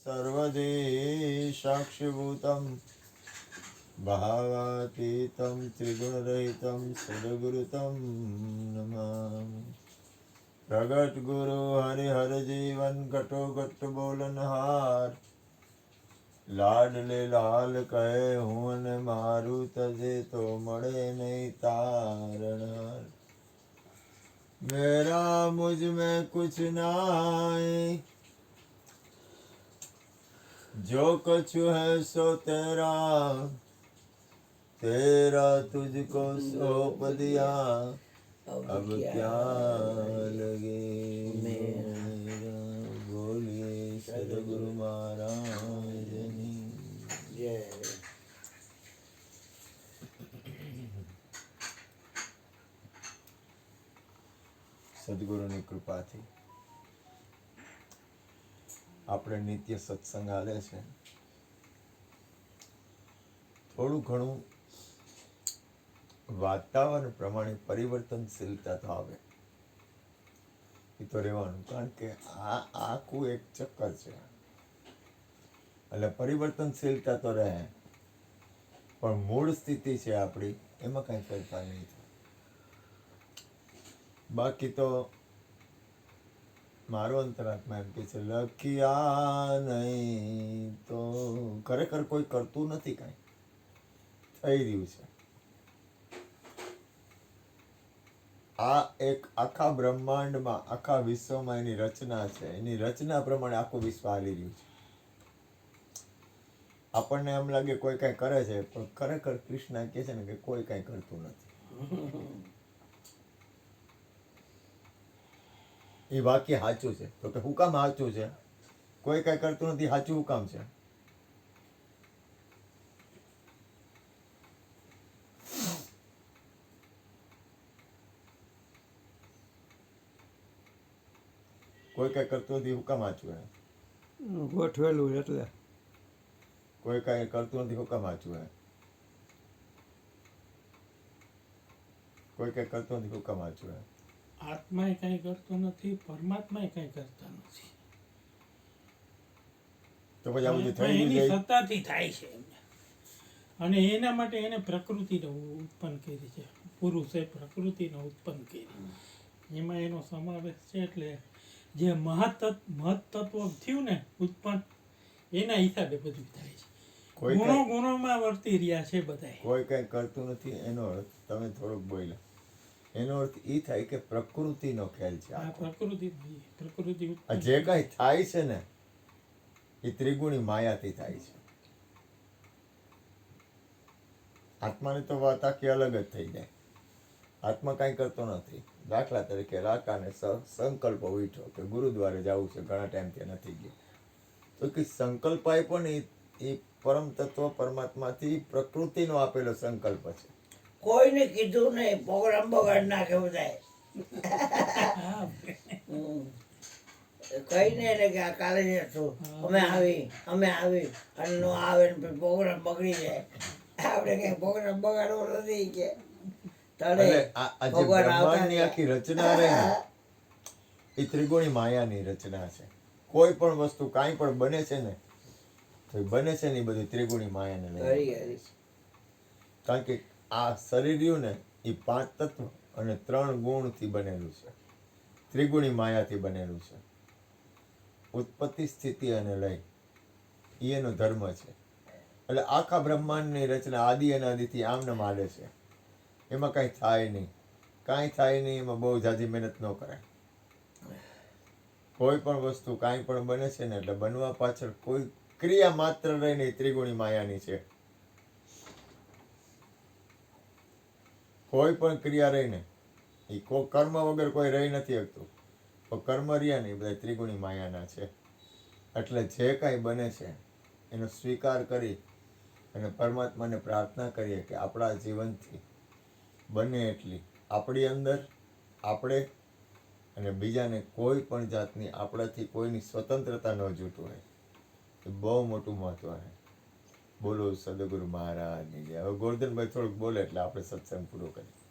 सर्वदे साक्षिभूतं भावातीतं त्रिगुणरहितं सद्गुरुतं नमामि। प्रगट गुरु हरिहर जीवन घटो घट बोलनहार, लाडले लाल कहे हूँ ने मारू तजे तो मड़े नहीं तारणहार। मेरा मुझ में कुछ नाई, जो कुछ है सो तेरा, तेरा तुझको सौंप दिया, अब क्या लगे मेरा। बोलिए सद्गुरु महाराज ની જય। સદગુરુની કૃપાથી આપણે નિત્ય સત્સંગ હાલે છે। થોડું ઘણું વાતાવરણ પ્રમાણે પરિવર્તનશીલતા તો આવે, એ તો રહેવાનું, કારણ કે આ આખું એક ચક્કર છે, એટલે પરિવર્તનશીલતા તો રહે, પણ મૂળ સ્થિતિ છે આપણી, એમાં કાંઈ ફેરફાર નહીં થાય। બાકી તો મારો અંતરાત્મા એમ કે છે, લખ્યા નહીં તો ખરેખર કોઈ કરતું નથી, કાંઈ થઈ રહ્યું છે। આ એક આખા બ્રહ્માંડમાં, આખા વિશ્વમાં એની રચના છે, એની રચના પ્રમાણે આખું વિશ્વ હાલી રહ્યું છે। આપણને એમ લાગે કોઈ કાંઈ કરે છે, પણ ખરેખર કૃષ્ણ કહે છે ને કે કોઈ કાંઈ કરતું નથી। એ વાક્ય સાચું છે, તો કે હું કામ સાચું છે? કોઈ કાંઈ કરતું નથી, સાચું હું કામ છે? કોઈ કાંઈ કરતું નથી, હું કામ સાચું હે? ગોઠવેલું એટલે કોઈ કાંઈ કરતું નથી, હું કામ સાચું હે? કોઈ કાંઈ કરતું નથી, હું કામ સાચું હે? આત્માએ કાંઈ કરતો નથી, પરમાત્માએ કાંઈ કરતા નથી, તો પછી આ બધું થઈ એની જાય, સત્તાથી થાય છે એમને। અને એના માટે એને પ્રકૃતિને ઉત્પન્ન કરી છે, પુરુષે પ્રકૃતિને ઉત્પન્ન કરી, એમાં એનો સમાવેશ છે। એટલે જે મહત્તત્વ થયું ને ઉત્પન્ન, એના હિસાબે બધું થાય છે। કોઈ ગુણો ગુણોમાં વર્તી રહ્યા છે બધા। કોઈ કાંઈ કરતું નથી એનો અર્થ તમે થોડોક બોલ્યા, એનો અર્થ એ થાય કે પ્રકૃતિનો ખેલ છે આ આખો। પ્રકૃતિ આ જે કાંઈ થાય છે ને એ ત્રિગુણી માયાથી થાય છે। આત્માની તો વાત આખી અલગ જ થઈ જાય। આત્મા કાંઈ કરતો નથી। દાખલા તરીકે રાકાને સંકલ્પ ઉઠ્યો કે ગુરુદ્વારે જવું છે, ઘણા ટાઈમથી નથી ગયો, તો કે સંકલ્પ આપ્યો ને એ પરમ તત્વ પરમાત્માથી પ્રકૃતિનો આપેલો સંકલ્પ છે। કોઈને કીધું નહીં, પ્રોગ્રામ બગાડ નાખે બધાય। કહીને એટલે કે આ કાલે જશું, અમે આવી અને નો આવે ને પ્રોગ્રામ બગડી જાય। આપણે કઈ પ્રોગ્રામ બગાડવો નથી કે તળે ભગવાન બ્રહ્માંડની આખી રચના રહી ને એ ત્રિગુણી માયાની રચના છે। કોઈ પણ વસ્તુ કાંઈ પણ બને છે ને, તો એ બને છે ને એ બધી ત્રિગુણી માયાને લઈને, કારણ કે આ શરીર રહ્યું ને એ 5 તત્વ અને 3 ગુણથી બનેલું છે, ત્રિગુણી માયાથી બનેલું છે। ઉત્પત્તિ, સ્થિતિ અને લય એ એનો ધર્મ છે। એટલે આખા બ્રહ્માંડની રચના આદિ અનાદિથી આમને હાલે છે, એમાં કાંઈ થાય નહીં, કાંઈ થાય નહીં, એમાં બહુ ઝાઝી મહેનત ન કરાય। કોઈ પણ વસ્તુ કાંઈ પણ બને છે ને એટલે બનવા પાછળ કોઈ ક્રિયા માત્ર રહીને ત્રિગુણી માયાની છે। કોઈ પણ ક્રિયા રહીને એ કર્મ વગર કોઈ રહી નથી શકતું, તો કર્મ રહ્યા ને એ બધા ત્રિગુણી માયાના છે। એટલે જે કાંઈ બને છે એનો સ્વીકાર કરી અને પરમાત્માને પ્રાર્થના કરીએ કે આપણા જીવનથી બને એટલી આપણી અંદર, આપણે અને બીજાને કોઈ પણ જાતની આપણાથી કોઈની સ્વતંત્રતા ન જોતું હોય, એ બહુ મોટું મહત્વ છે। બોલો સદગુરુ મહારાજની જય। હવે ગોરધનભાઈ થોડુંક બોલે એટલે આપણે સત્સંગ પૂરો કરીએ।